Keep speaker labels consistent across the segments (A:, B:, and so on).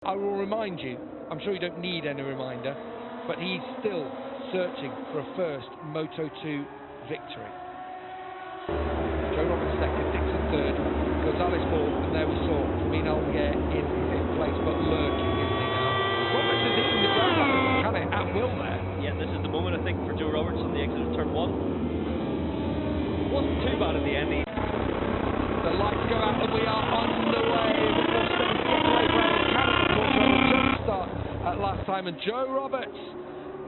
A: I will remind you, I'm sure you don't need any reminder, but he's still searching for a first Moto2 victory. Joe Roberts second, Dixon third, Gonzalez fourth, and there we saw Firmin Aldeguer in fifth place, but lurking, isn't he now? Roberts is eating the ground up, can it, at will there?
B: Yeah, this is the moment, I think, for Joe Roberts on the exit of turn one. Wasn't too bad at the end.
A: The lights go out and we are on the way. Last time, and Joe Roberts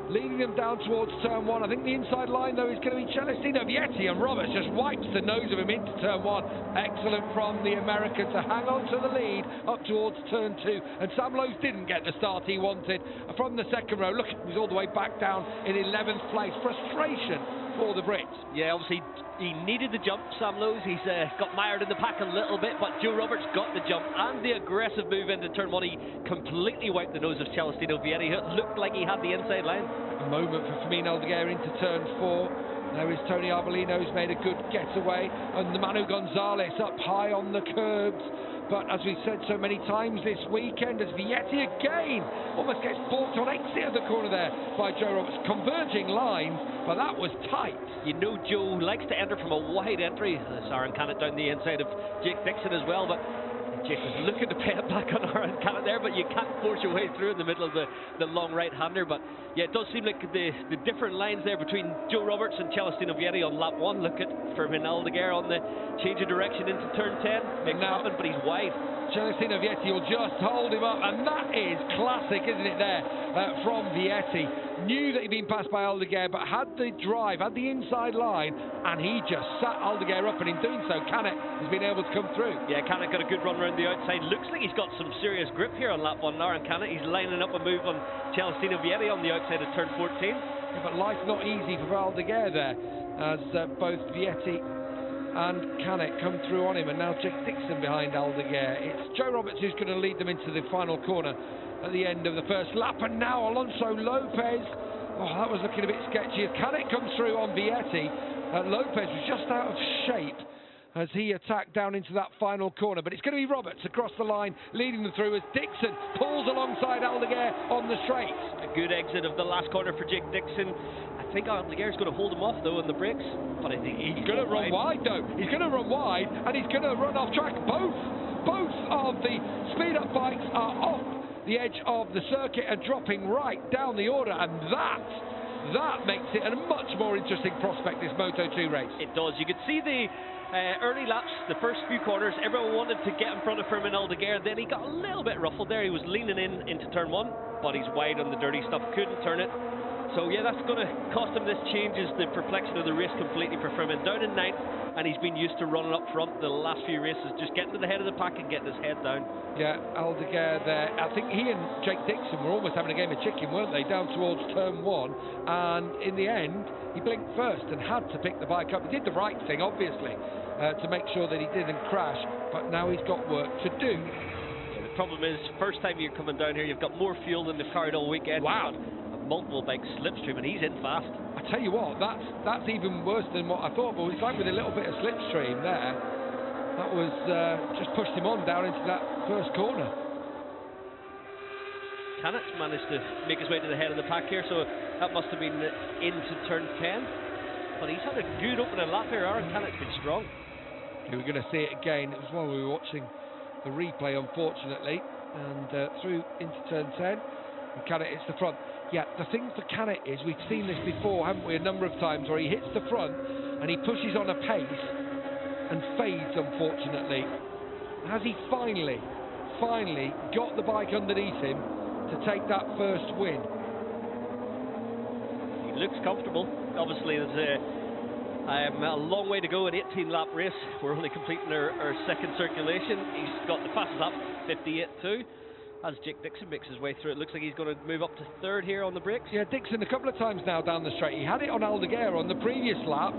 A: leading them down towards turn one. I think the inside line though is going to be Celestino Vietti, and Roberts just wipes the nose of him into turn one. Excellent from the American to hang on to the lead up towards turn two, and Sam Lowes didn't get the start he wanted from the second row. Look, he's all the way back down in 11th place. Frustration for the Brits.
B: Yeah, obviously he needed the jump, Sam Lowes. He's got mired in the pack a little bit, but Joe Roberts got the jump and the aggressive move into turn one. He completely wiped the nose of Celestino Vietti. It looked like he had the inside line.
A: A moment for Firmin Aldeguer into turn four. There is Tony Arbolino, who's made a good getaway, and the Manu Gonzalez up high on the curbs. But as we've said so many times this weekend, as Vietti again almost gets balked on exit of the corner there by Joe Roberts. Converging lines, but that was tight.
B: You know Joe likes to enter from a wide entry. Aaron Canet down the inside of Jake Dixon as well, but Jake was looking to pay it back on Aaron Canet there, but you can't force your way through in the middle of the long right-hander. But yeah, it does seem like the different lines there between Joe Roberts and Celestino Vietti on lap one. Look at Firmin Aldeguer on the change of direction into turn 10. Makes it happen, but he's wide.
A: Celestino Vietti will just hold him up, and that is classic, isn't it, there from Vietti. Knew that he'd been passed by Aldeguer, but had the drive, had the inside line, and he just sat Aldeguer up, and in doing so, Canet has been able to come through.
B: Yeah, Canet got a good run around the outside. Looks like he's got some serious grip here on lap one now, and Canet, he's lining up a move on Celestino Vietti on the outside of turn 14.
A: Yeah, but life not easy for Aldeguer there, as both Vietti and Canet come through on him, and now Jake Dixon behind Aldeguer. It's Joe Roberts who's going to lead them into the final corner at the end of the first lap, and now Alonso Lopez. Oh, that was looking a bit sketchy. As Canet comes through on Vietti, Lopez was just out of shape as he attacked down into that final corner, but it's going to be Roberts across the line leading them through as Dixon pulls alongside Aldeguer on the straight.
B: A good exit of the last corner for Jake Dixon. I think Aldeguer's going to hold him off though on the brakes, but I think he's
A: going to run wide though. He's going to run wide, and he's going to run off track. Both of the speed up bikes are off the edge of the circuit and dropping right down the order, and that makes it a much more interesting prospect, this Moto2 race.
B: It does. You could see the early laps, the first few corners, everyone wanted to get in front of Firmin Aldeguer. Then he got a little bit ruffled there. He was leaning into turn one, but he's wide on the dirty stuff, couldn't turn it. So yeah, that's going to cost him. This changes the perplexion of the race completely for Firmin. Down in ninth, and he's been used to running up front the last few races, just getting to the head of the pack and getting his head down.
A: Yeah, Aldeguer there. I think he and Jake Dixon were almost having a game of chicken, weren't they, down towards turn one, and in the end, he blinked first and had to pick the bike up. He did the right thing, obviously, to make sure that he didn't crash, but now he's got work to do.
B: Yeah, the problem is, first time you're coming down here, you've got more fuel than they've carried all weekend.
A: Wow.
B: Multiple bike slipstream, and he's in fast.
A: I tell you what, that's even worse than what I thought, but it's like with a little bit of slipstream there. That was just pushed him on down into that first corner.
B: Canet's managed to make his way to the head of the pack here, so that must have been into turn 10. But he's had a good opening lap here. Aaron Canet's been strong.
A: We're going to see it again. It was while we were watching the replay, unfortunately, and through into turn 10. And Canet hits the front. Yeah, the thing for Canet is, we've seen this before, haven't we, a number of times, where he hits the front and he pushes on a pace and fades, unfortunately. Has he finally got the bike underneath him to take that first win?
B: He looks comfortable. Obviously, there's a long way to go, an 18-lap race. We're only completing our second circulation. He's got the fastest lap, 58.2. As Jake Dixon makes his way through, it looks like he's going to move up to third here on the brakes.
A: Yeah, Dixon a couple of times now down the straight. He had it on Aldeguer on the previous lap.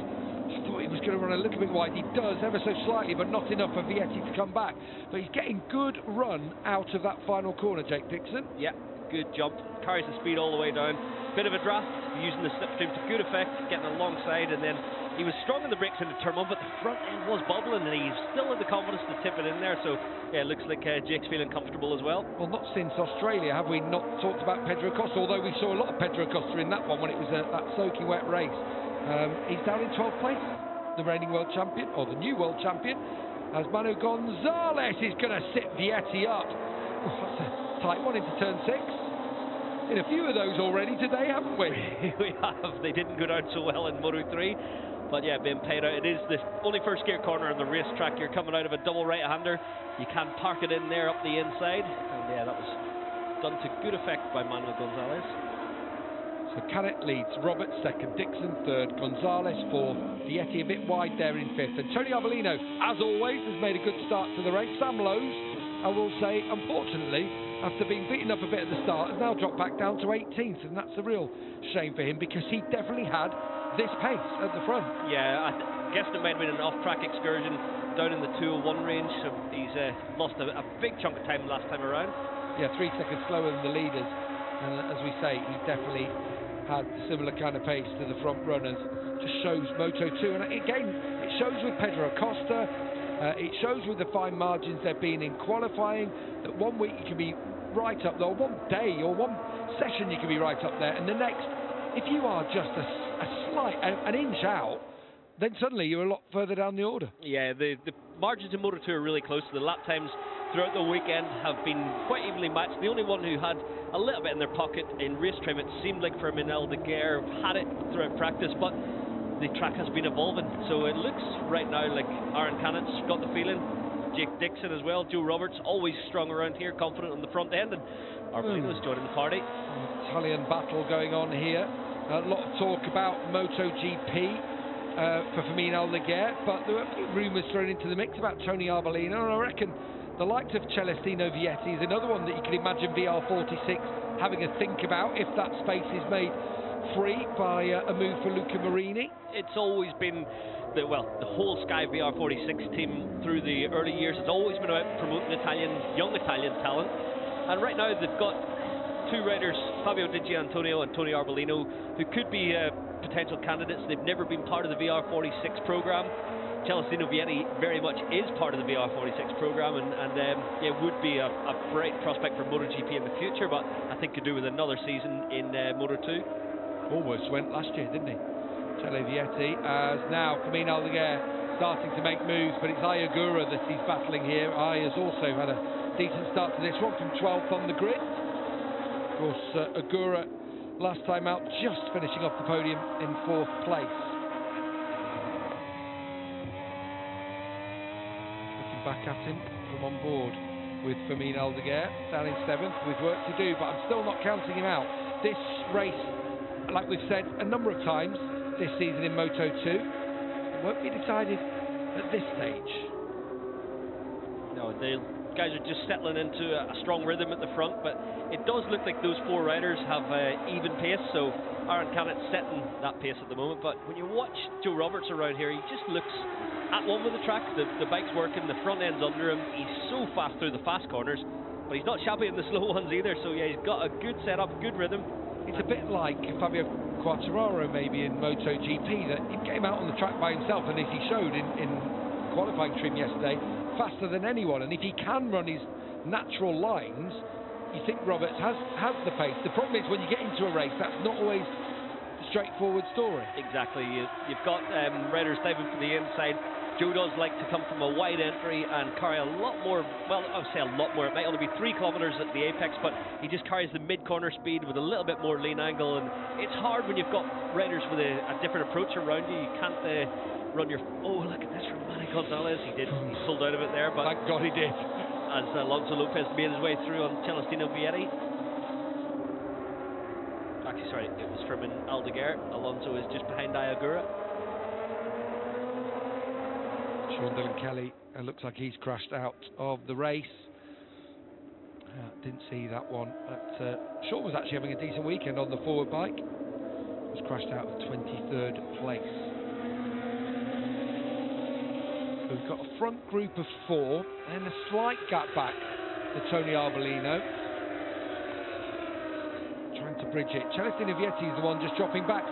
A: Just thought he was going to run a little bit wide. He does, ever so slightly, but not enough for Vietti to come back. But he's getting good run out of that final corner, Jake Dixon.
B: Yeah, good jump. Carries the speed all the way down. Bit of a draft, using the slipstream to good effect, getting alongside, and then he was strong in the brakes into turn 1, but the front end was bubbling, and he still had the confidence to tip it in there. So yeah, it looks like Jake's feeling comfortable as well.
A: Well, not since Australia have we not talked about Pedro Acosta, although we saw a lot of Pedro Acosta in that one when it was that soaking wet race. He's down in 12th place, the reigning world champion, or the new world champion, as Manu Gonzalez is going to sit Vietti up. Oh, that's a tight one into turn 6. In a few of those already today, haven't we?
B: We have. They didn't go down so well in Moto3, but yeah, being paid out. It is the only first gear corner on the racetrack. You're coming out of a double right-hander. You can park it in there up the inside, and yeah, that was done to good effect by Manuel Gonzalez.
A: So Canet leads, Roberts second, Dixon third, Gonzalez fourth, Vietti a bit wide there in fifth, and Tony Arbolino, as always, has made a good start to the race. Sam Lowe's, I will say, unfortunately, after being beaten up a bit at the start, has now dropped back down to 18th, and that's a real shame for him, because he definitely had this pace at the front.
B: Yeah, I guess it might have been an off-track excursion down in the 201 range, so he's lost a big chunk of time last time around.
A: Yeah, 3 seconds slower than the leaders, and as we say, he definitely had similar kind of pace to the front runners. Just shows Moto2, and again, it shows with Pedro Acosta, it shows with the fine margins there being in qualifying, that 1 week you can be right up there, or 1 day or 1 session you can be right up there, and the next, if you are just an inch out, then suddenly you're a lot further down the order.
B: Yeah, the margins in Moto2 are really close. The lap times throughout the weekend have been quite evenly matched. The only one who had a little bit in their pocket in race trim, it seemed like Fermin Aldeguer had it throughout practice, but the track has been evolving. So it looks right now like Aaron Cannett's got the feeling, Jake Dixon as well, Joe Roberts, always strong around here, confident on the front end, and Arbolino's joining the party.
A: Italian battle going on here. A lot of talk about MotoGP for Fermin Aldeguer, but there were a few rumours thrown into the mix about Tony Arbolino, and I reckon the likes of Celestino Vietti is another one that you can imagine VR46 having a think about if that space is made free by a move for Luca Marini.
B: It's always been the whole Sky VR46 team through the early years has always been about promoting young Italian talent, and right now they've got 2 riders, Fabio Di Gianantonio and Tony Arbolino, who could be potential candidates. They've never been part of the VR46 program. Celestino Vietti very much is part of the VR46 program, and it would be a bright prospect for MotoGP in the future, but I think could do with another season in Moto2.
A: Almost went last year, didn't he? Cele Vietti, as now Fermin Aldeguer starting to make moves, but it's Ogura that he's battling here. Ai has also had a decent start to this one from 12th on the grid. Of course, Ogura last time out just finishing off the podium in 4th place. Back at him from on board with Fermin Aldeguer down in 7th with work to do, but I'm still not counting him out. This race, like we've said a number of times this season in Moto2, won't be decided at this stage.
B: No, the guys are just settling into a strong rhythm at the front, but it does look like those 4 riders have even pace, so Aaron Cannett's setting that pace at the moment. But when you watch Joe Roberts around here, he just looks at one with the track. The bike's working, the front end's under him, he's so fast through the fast corners, but he's not shabby in the slow ones either, so yeah, he's got a good setup, good rhythm.
A: It's a bit like Fabio Quartararo maybe in MotoGP, that he came out on the track by himself, and as he showed in qualifying trim yesterday, faster than anyone, and if he can run his natural lines, you think Roberts has the pace. The problem is when you get into a race, that's not always a straightforward story. Exactly.
B: You've got riders diving from the inside. Joe does like to come from a wide entry and carry a lot more, well, I'll say a lot more, it might only be 3 kilometres at the apex, but he just carries the mid-corner speed with a little bit more lean angle, and it's hard when you've got riders with a different approach around you. You can't run your... Oh, look at this from Manny Gonzalez. He pulled out of it there, but...
A: Thank God he did.
B: As Alonso Lopez made his way through on Celestino Vietti. Actually, sorry, it was Fermin Aldeguer. Alonso is just behind Ogura.
A: Sean Dillon Kelly looks like he's crashed out of the race. Didn't see that one. But Sean was actually having a decent weekend on the forward bike. Was crashed out of 23rd place. So we've got a front group of 4 and a slight gap back to Tony Arbolino. Trying to bridge it. Celestino Vietti is the one just dropping back.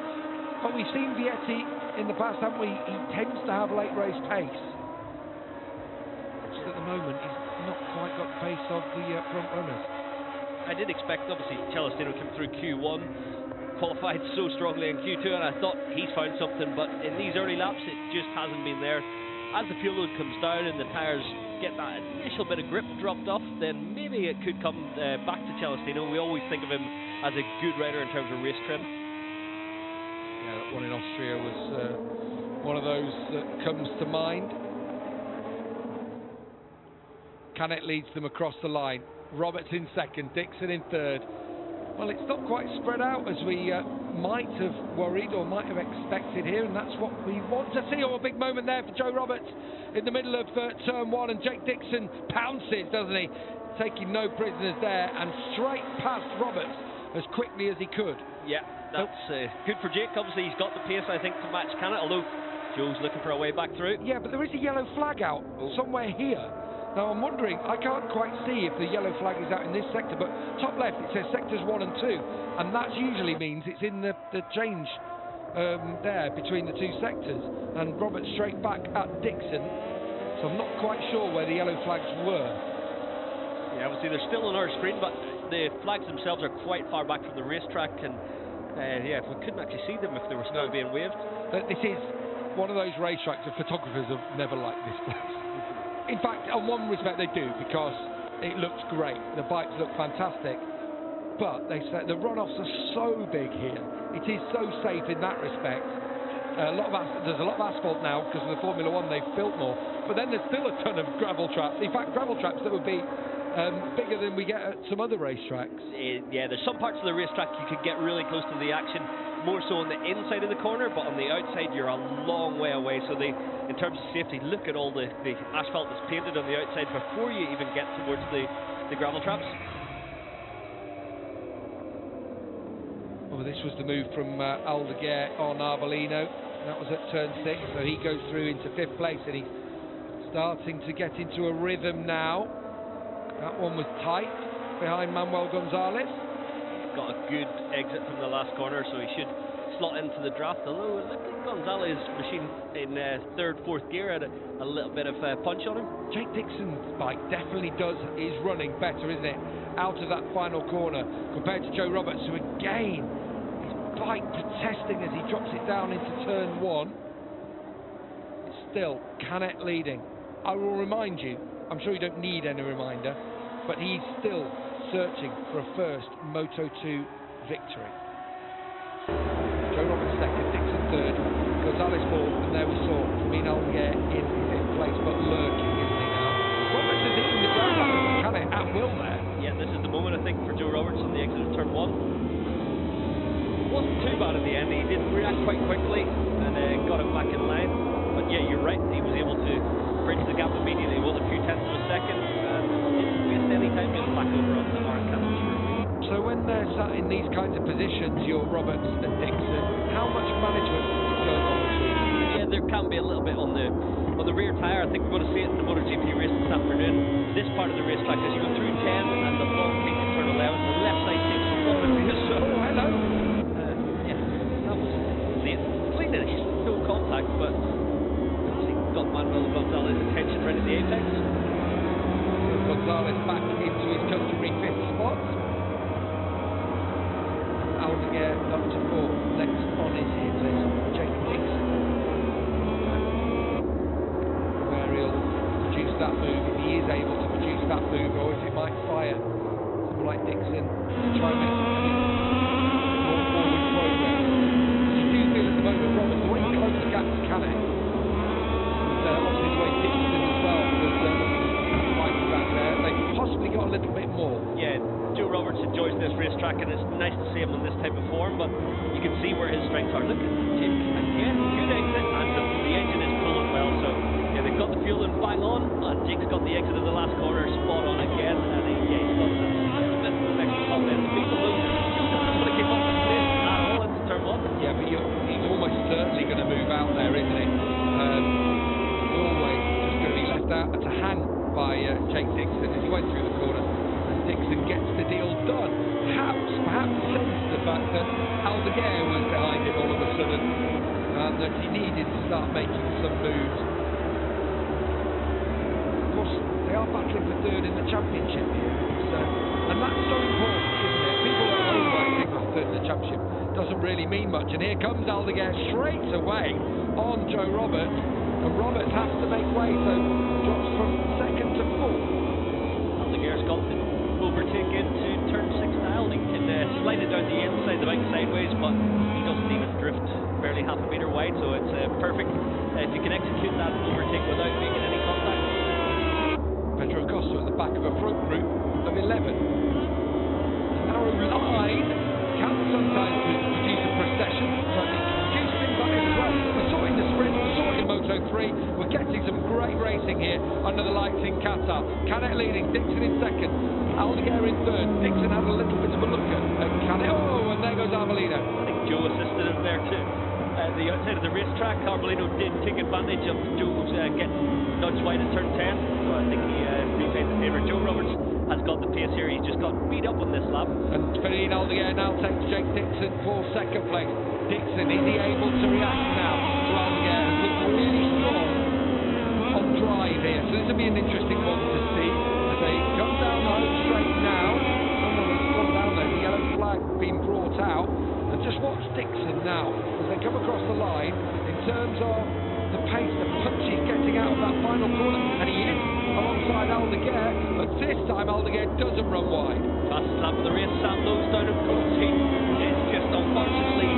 A: But we've seen Vietti in the past, haven't we? He tends to have late race pace. Just at the moment, he's not quite got the pace of the front runners.
B: I did expect, obviously, Celestino came through Q1, qualified so strongly in Q2, and I thought he's found something, but in these early laps, it just hasn't been there. As the fuel load comes down and the tyres get that initial bit of grip dropped off, then maybe it could come back to Celestino. We always think of him as a good rider in terms of race trim.
A: Yeah, that one in Austria was one of those that comes to mind. Canet leads them across the line. Roberts in second, Dixon in third. Well, it's not quite spread out as we might have worried or might have expected here, and that's what we want to see. Oh, a big moment there for Joe Roberts in the middle of turn one, and Jake Dixon pounces, doesn't he? Taking no prisoners there, and straight past Roberts as quickly as he could.
B: Yeah, that's good for Jake. Obviously, he's got the pace, I think, to match Canet, although Joe's looking for a way back through.
A: Yeah, but there is a yellow flag out somewhere here. Now I'm wondering, I can't quite see if the yellow flag is out in this sector, but top left it says sectors 1 and 2, and that usually means it's in the change there between the two sectors, and Roberts straight back at Dixon, so I'm not quite sure where the yellow flags were.
B: Yeah, obviously they're still on our screen, but the flags themselves are quite far back from the racetrack, and yeah, we couldn't actually see them if they were still being waved.
A: But this is one of those racetracks that photographers have never liked this place. In fact, on one respect they do, because it looks great. The bikes look fantastic. But they say the runoffs are so big here. It is so safe in that respect. There's a lot of asphalt now because of the Formula One. They've built more. But then there's still a ton of gravel traps. In fact, gravel traps that would be bigger than we get at some other racetracks.
B: Yeah, there's some parts of the racetrack you could get really close to the action, more so on the inside of the corner, but on the outside you're a long way away. So in terms of safety, look at all the asphalt that's painted on the outside before you even get towards the gravel traps.
A: Well, this was the move from Aldeguer on Arbolino. That was at turn 6, so he goes through into 5th place, and he's starting to get into a rhythm now. That one was tight behind Manuel Gonzalez.
B: Got a good exit from the last corner, so he should slot into the draft. Although look at Gonzalez' machine in 3rd, 4th gear had a little bit of punch on him.
A: Jake Dixon's bike definitely is running better, isn't it? Out of that final corner compared to Joe Roberts, who again, his bike protesting as he drops it down into turn 1. It's still Canet leading. I will remind you, I'm sure you don't need any reminder, but he's still searching for a first Moto2 victory. Joe Roberts second, Dixon third, Gonzalez fourth, and there we saw Fermin Aldeguer in 5th place, but lurking, isn't he now? Roberts is eating the ground off of Canet at will there.
B: Yeah, this is the moment, I think, for Joe Roberts on the exit of turn 1. Wasn't too bad at the end. He did react quite quickly and got him back in line. But yeah, you're right, he was able to bridge the gap immediately. It was a few tenths of a second, and didn't waste any time getting back over on the Aaron Canet.
A: So when they're sat in these kinds of positions, your Roberts and Dixon, how much management is going on between them?
B: Yeah, there can be a little bit on the rear tyre. I think we're going to see it in the MotoGP race this afternoon. This part of the racetrack, as you go through 10 and the long peak in turn 11, the left side takes a lot of abuse. So,
A: hello.
B: Yeah, that was late. Clean-ish, no contact, but obviously got Manuel Gonzalez's attention right at the apex.
A: So Gonzalez back into his customary 5th spot. Aldeguer up to 4th. Next on his hit list, Jake Dixon. Where he'll produce that move, if he is able to produce that move, or if it might fire someone like Dixon to try and make some more forward progress. You do feel at the moment, Roberts, the way he closed the gap to Canet, and obviously the way Dixon as well was fighting back there, they possibly got a little bit more.
B: Yeah, Joe Roberts enjoys this racetrack, and it's nice to see him in this type of form, but you can see where his strengths are. Look at Jake again, good exit, and the engine is pulling well, so yeah, they've got the fuel in bang on, and Jake's got the exit of the last corner spot on again, and he's got a little bit of extra top end speed, although Joe doesn't want to keep up this pace at all into turn 1.
A: Yeah, but he's almost certainly going to move out there, isn't he? He's always just going to be left out to hang by Jake Dixon as he went through the corner. Dixon gets the deal done. Perhaps sensed the fact that Aldeguer was behind him all of a sudden, and that moments he needed to start making some moves. Of course, they are battling for third in the championship here, and that's so important, isn't it? People at home might think, well, third in the championship doesn't really mean much, and here comes Aldeguer straight away on Joe Roberts, and Roberts has to make way, so drops from second to fourth.
B: Aldeguer's got the overtake into turn 6 now. He can slide it down the inside, the bike sideways, but he doesn't even drift barely half a metre wide, so it's perfect if you can execute that overtake without making any contact.
A: Pedro Acosta at the back of a front group of 11. The narrow line can sometimes produce a procession, but it can produce things like this as well. We saw it in the sprint, we saw it in Moto3. We're getting some great racing here under the lights in Qatar. Canet leading, Dixon in second, Aldeguer in third. Dixon had a little bit of a look at Canet. Oh, and there goes Arbolino.
B: I think Joe assisted him there too. The outside of the racetrack, Arbolino did take advantage of Joe's getting nudged wide at turn 10, so I think he repaid the favour. Joe Roberts has got the pace here. He's just got beat up on this lap.
A: And Ferdinand Aldeguer now takes Jake Dixon for second place. Dixon, is he able to react now to Aldeguer? Has looked really strong on drive here, so this will be an interesting one to see as they come down the home straight now. Someone has gone down there, the yellow flag being brought out, and just watch Dixon now as they come across the line in terms of the pace, the punch he's getting out of that final corner, and he is alongside Aldeguer, but this time Aldeguer doesn't run wide.
B: Fastest lap of the race, Sam Lowe's down in course. He is just unfortunately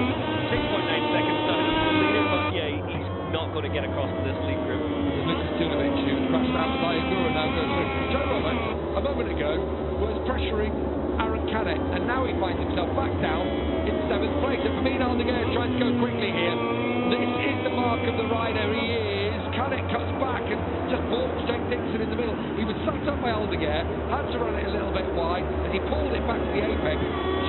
B: 6.9 seconds down on the leader, but yeah, he's not going to get across to this lead group.
A: Lucas Tulovic, who crashed out by Ogura, now goes through. Joe Roberts, a moment ago, was pressuring Aaron Canet, and now he finds himself back down in 7th place. And Ferdinand Aldeguer is trying to go quickly here. This is the mark of the rider. He is. Canet cuts back and just balks Jake Dixon in the middle. He was sucked up by Aldeguer, had to run it a little bit wide, and he pulled it back to the apex,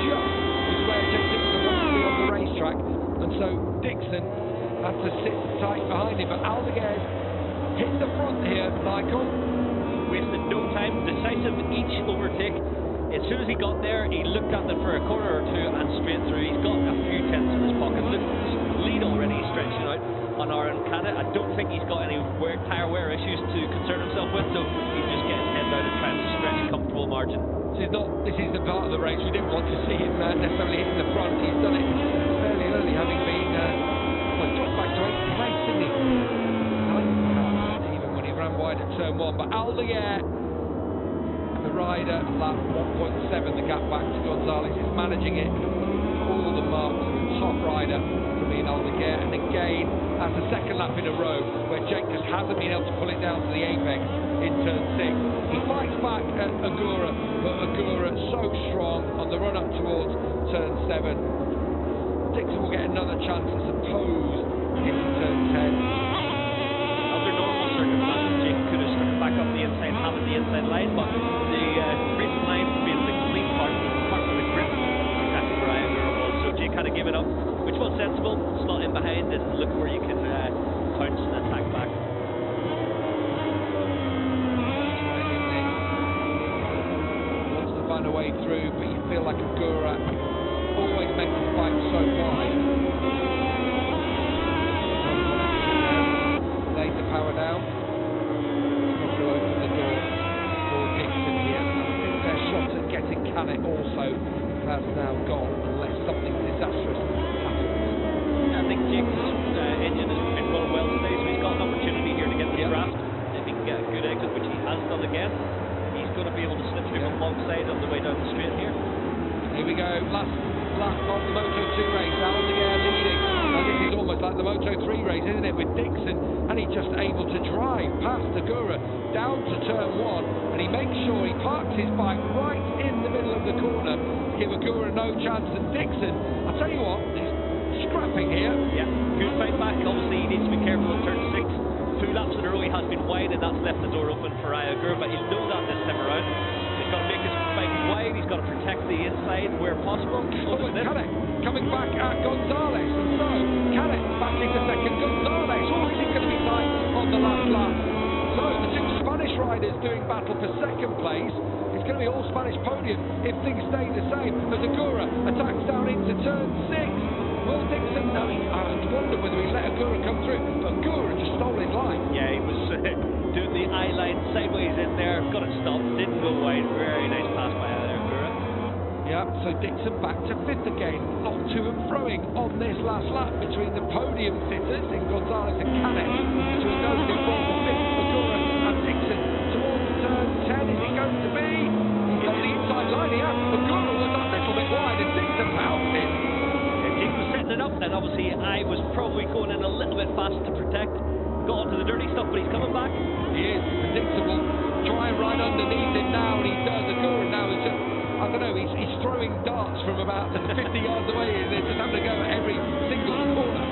A: just as where Jake Dixon wants to be on the racetrack. And so Dixon had to sit tight behind him, but Aldeguer's hit the front here, Michael.
B: Wasted no time, decisive each overtake. As soon as he got there, he looked at them for a corner or two and straight through. He's got a few tenths in his pocket. Look, lead already stretching out on Aaron Canet. I don't think he's got any tyre wear issues to concern himself with, so he's just getting his head down and trying to stretch a comfortable margin.
A: This is the part of the race we didn't want to see him necessarily hitting the front. He's done it fairly early, having been dropped back to 8th place, didn't he? 9th perhaps, even when he ran wide at turn 1. But Aldeguer, the rider, lap 1.7, the gap back to Gonzalez, is managing it. All the marks of the top rider from Aldeguer, and again, that's the second lap in a row where Jake just hasn't been able to pull it down to the apex in turn 6. He fights back at Ogura, but Ogura so strong on the run up towards turn 7. Dixon will get another chance, I suppose, into turn 10.
B: Under normal circumstances, Jake could have struck back up the inside, having the inside line, but the racing line being the clean part of the grip, exactly where Ogura was. So Jake had to give it up, which was sensible. Slot in behind and look where you can pounce and attack back.
A: Wants to find a way through, but you feel like Ogura always makes the fight so wide. Lays the power down. It's not going to open the door for Dixon here. I think their shot at getting Canet also has now gone, unless something disastrous happens.
B: I think Jake's engine has been running well today, so he's got an opportunity here to get the draft. If he can get a good exit, which he has done again, he's going to be able to slip through from alongside on the way down the straight here.
A: Here we go, last lap of the Moto2 race, Aldeguer leading. And this is almost like the Moto3 race, isn't it, with Dixon, and he's just able to drive past Ogura down to turn 1, and he makes sure he parks his bike right in the middle of the corner to give Ogura no chance. And Dixon, I'll tell you what, he's scrapping here.
B: Yeah, good fight back. Obviously, he needs to be careful in turn 6. 2 laps in a row he has been wide, and that's left the door open for Ogura, but he'll know that this time around. He's got to make his bike wide, he's got to protect the inside where possible.
A: Oh, but Canet coming back at Gonzalez, and so Canet back into second. Gonzalez, oh, is he going to be tight on the last lap? So the 2 Spanish riders doing battle for second place. It's going to be all Spanish podium if things stay the same, as Ogura attacks down into turn 6. Will Dixon? No, I wonder whether he let Ogura come through, but Ogura just stole his line.
B: Yeah, he was doing the eye line sideways in there, got it stopped, didn't go wide. Very nice pass by Ogura.
A: Yeah, so Dixon back to 5th again, not to and froing on this last lap between the podium sitters in Gonzalez and Canet. To a goes in 4th and 5th, Ogura and Dixon towards turn 10. Is it going to be? He's got the inside line here. Ogura was a little bit wide and Dixon bounced in.
B: Yeah, Jake was setting it up, and obviously I was probably going in a little bit fast to protect. Got onto the dirty stuff, but he's coming back.
A: He is, and Dixon will try and ride underneath him now, and he does. Ogura now is just, I don't know, he's throwing darts from about 50 yards away, and they're just having to go at every single corner.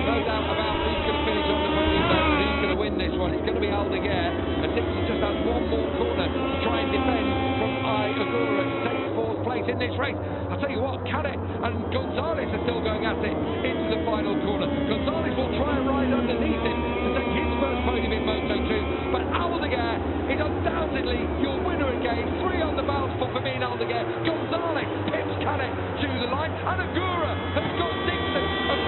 A: No doubt about who's going to finish on the podium there, and who's going to win this one. It's going to be Aldeguer, and Dixon just has one more corner to try and defend from Ogura to take 4th place in this race. I'll tell you what, Canet and Gonzalez are still going at it into the final corner. Gonzalez will try and ride underneath him to take his first podium in Moto2, but Aldeguer is undoubtedly your winner again. 3 on the bounce for Aldeguer. Gonzalez pips Canet to the line, and Ogura